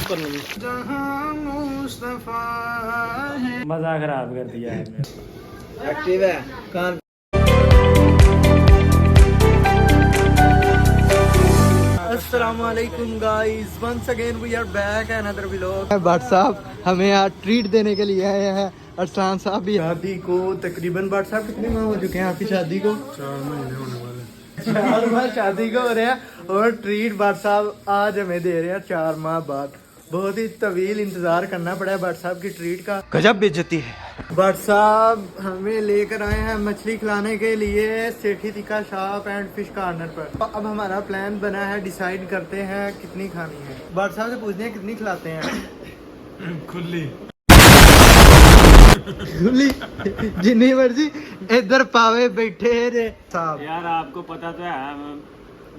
करने में मजा खराब कर दिया आपने। एक्टिव है कान। अस्सलामुअलैकुम guys, once again we are back another vlog. Bhatt साहब हमें आज ट्रीट देने के लिए आए हैं। अरसलान साहब भी शादी को तकरीबन भट्ट साहब कितने माह हो चुके हैं आपकी शादी को? 4 महीने होने वाले। 4 माह शादी को हो रहे हैं और ट्रीट भट्ट साहब आज हमें दे रहे हैं 4 माह बाद। बहुत ही तवील इंतजार करना पड़ा है भट्ट साहब की ट्रीट का। गजब बेइज्जती है। भट्ट साहब हमें लेकर आए हैं मछली खिलाने के लिए सेठी तिक्का शॉप एंड फिश कॉर्नर पर। अब हमारा प्लान बना है, डिसाइड करते हैं कितनी खानी है। भट्ट साहब से पूछते हैं कितनी खिलाते हैं। खुली जितनी मर्जी इधर पावे बैठे रे साहब। यार आपको पता तो है,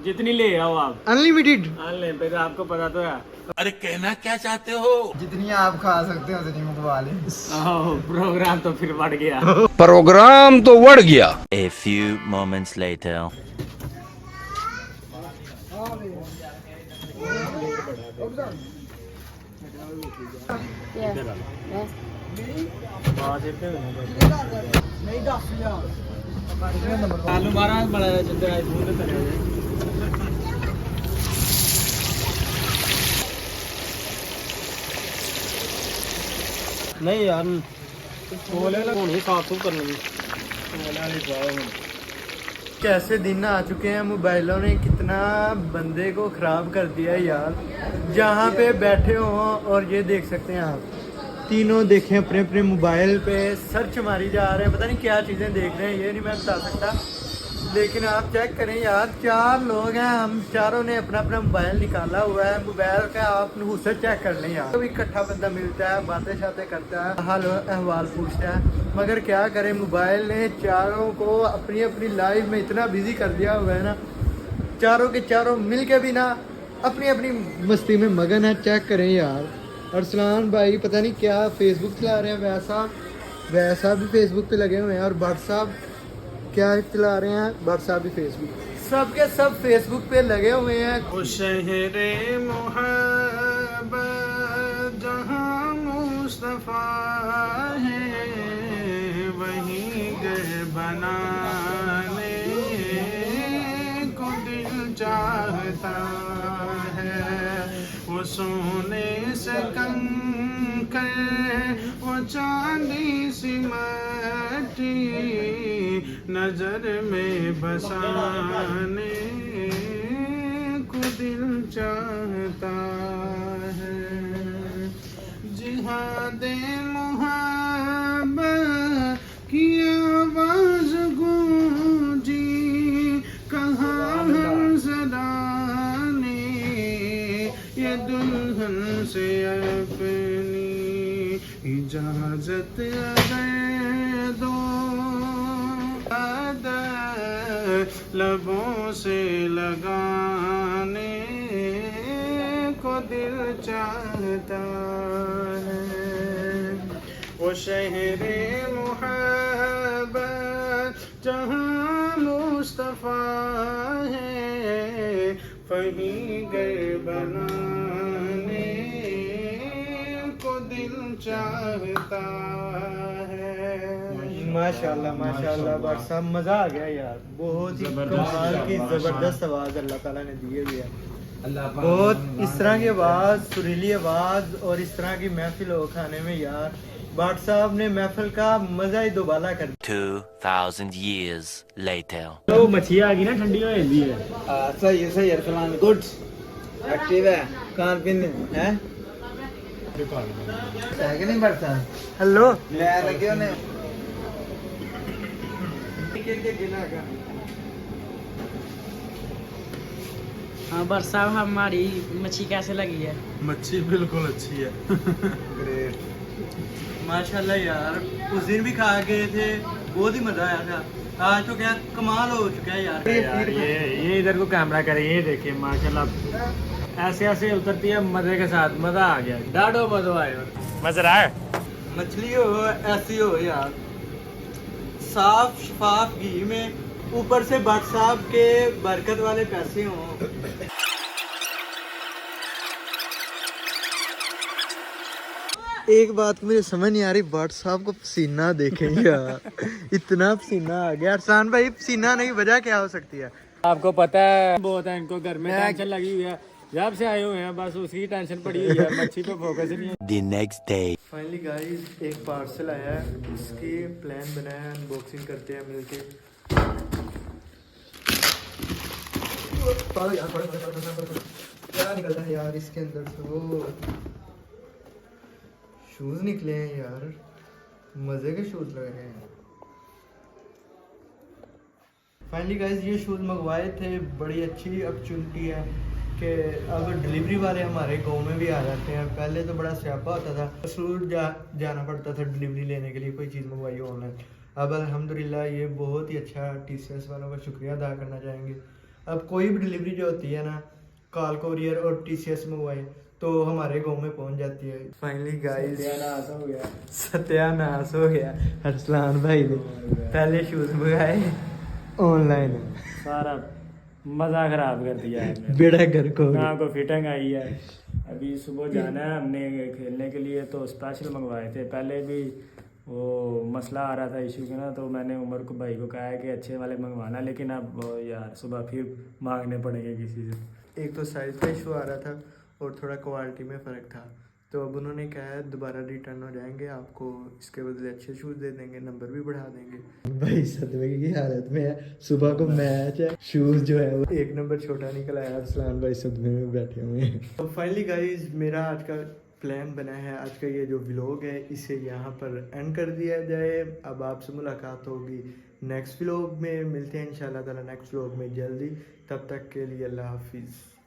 जितनी ले आओ आप। अनलिमिटेड अनलिमिटेड आपको पता तो है। अरे कहना क्या चाहते हो? जितनी आप खा सकते हो उतनी मंगवा ले। प्रोग्राम तो फिर बढ़ गया। प्रोग्राम तो बढ़ गया। A few moments later. आलू मारा बड़ा चंद्र आईफोन पे नहीं यार बोले होनी साफ करने में। कैसे दिन आ चुके हैं, मोबाइलों ने कितना बंदे को खराब कर दिया है यार। जहाँ पे बैठे हो और ये देख सकते हैं आप तीनों देखें अपने अपने मोबाइल पे सर्च मारी जा रहे हैं। पता नहीं क्या चीज़ें देख रहे हैं, ये नहीं मैं बता सकता, लेकिन आप चेक करें यार। 4 लोग हैं, हम चारों ने अपना अपना मोबाइल निकाला हुआ है। मोबाइल का आप नहुसत चेक कर लें यार। तो इकट्ठा बंदा मिलता है, बातें शातें करता है, हाल अहवाल पूछता है, मगर क्या करें, मोबाइल ने चारों को अपनी अपनी लाइफ में इतना बिजी कर दिया हुआ है ना। चारों के चारों मिल के भी ना अपनी अपनी मस्ती में मगन है। चेक करें यार। अरसलान भाई पता नहीं क्या फेसबुक चला रहे हैं, वैसा भी फेसबुक पे लगे हुए हैं। और भट्ट साहब क्या चला रहे हैं, भट्ट साहब भी फेसबुक, सबके सब फेसबुक पे लगे हुए हैं। शहरे मोहब्बत जहाँ मुस्तफा है, वहीं घर बनाने को दिल चाहता है। वो सोने से कंकर, वो चांदी सी मट्टी, नजर में बसाने को दिल चाहता है। जिहादे मोहब्बत की आवाज गूंजी, कहाँ हंसदा ने ये दुल्हन से अपनी इजाजत अगर दो, लबों से लगाने को दिल चाहता है। वो शहरे मोहब्बत जहाँ मुस्तफा है, वहीं घर बनाने को दिल चाहता है। माशाल्लाह माशाल्लाह भट्ट साहब मजा आ गया यार। बहुत ही कमाल की जबरदस्त आवाज अल्लाह ताला ने दी हुई है। बहुत इस तरह की आवाज, सुरीली आवाज और इस तरह की महफिल हो खाने में यार। भट्ट साहब ने महफिल का मजा ही दोबाला कर दिया। 2000 years later. तो मछली आ गई ना, ठंडी हो जाती है। सही है सही है। अरसलान गुड एक्टिव है कान पिन है कि नहीं भट्ट साहब? हेलो ले लगे उन्हें हाँ भट्ट साहब, हमारी मच्छी कैसे लगी है? मच्छी बिल्कुल अच्छी है। ग्रेट माशाल्लाह यार। उस दिन भी खा गए थे, बहुत ही मजा आया था। आज तो क्या कमाल हो चुका है यार। ये इधर को कैमरा करे, ये देखिए माशाल्लाह ऐसे ऐसे उतरती है मजे के साथ। मजा आ गया, डाडो मजा आया। मजा आया। मछली हो ऐसी हो यार, साफ शफाफ घी में, ऊपर से भट्ट साहब के बरकत वाले पैसे हों। एक बात मुझे समझ नहीं आ रही, भट्ट साहब को पसीना देखें यार, इतना पसीना आ गया। अरसान भाई पसीना नहीं, वजह क्या हो सकती है? आपको पता है बहुत है इनको घर में टेंशन लगी हुई है, जब से आए हुए हैं बस उसकी टेंशन पड़ी हुई है, मच्छी पे फोकस नहीं है। The next day. Finally guys एक पार्सल आया है, इसकी प्लान बनाया है, अनबॉक्सिंग करते हैं मिलके। क्या निकलता है यार इसके अंदर से? वो शूज निकले हैं यार, मजे के शूज लग रहे हैं। फाइनली गाइस ये शूज़ मंगवाए थे, बड़ी अच्छी अपॉर्चुनिटी है कि अब डिलीवरी वाले हमारे गांव में भी आ जाते हैं। पहले तो बड़ा स्यापा होता था, सूट जाना पड़ता था डिलीवरी लेने के लिए, कोई चीज़ मंगवाई ऑनलाइन। अब अल्हम्दुलिल्लाह ये बहुत ही अच्छा, TCS वालों का शुक्रिया अदा करना चाहेंगे। अब कोई भी डिलीवरी जो होती है ना, कॉल कोरियर और TCS मंगवाए तो हमारे गांव में पहुंच जाती है। फाइनली गाइस सत्यानाश हो गया, सत्यानाश हो गया। अरसलान भाई ने पहले शूज़ मंगाए ऑनलाइन, सारा मजा खराब कर दिया है हमने। बेड़ा घर को ना को फिटिंग आई है। अभी सुबह जाना है हमने खेलने के लिए, तो स्पेशल मंगवाए थे। पहले भी वो मसला आ रहा था इशू का ना, तो मैंने उमर को भाई को कहा है कि अच्छे वाले मंगवाना, लेकिन अब यार सुबह फिर मांगने पड़ेंगे किसी से। एक तो साइज़ का इशू आ रहा था और थोड़ा क्वालिटी में फ़र्क था, तो अब उन्होंने कहा है दोबारा रिटर्न हो जाएंगे, आपको इसके बदले अच्छे शूज़ दे देंगे, नंबर भी बढ़ा देंगे। भाई सदमे की हालत में है, सुबह को मैच है, शूज़ जो है वो 1 नंबर छोटा निकला है। अरसलान भाई सदमे में बैठे हुए हैं। तो फाइनली गाइज मेरा आज का प्लान बना है, आज का ये जो व्लॉग है इसे यहाँ पर एंड कर दिया जाए। अब आपसे मुलाकात होगी नेक्स्ट व्लॉग में, मिलते हैं इंशाल्लाह ताला नेक्स्ट व्लॉग में जल्दी। तब तक के लिए अल्लाह हाफिज़।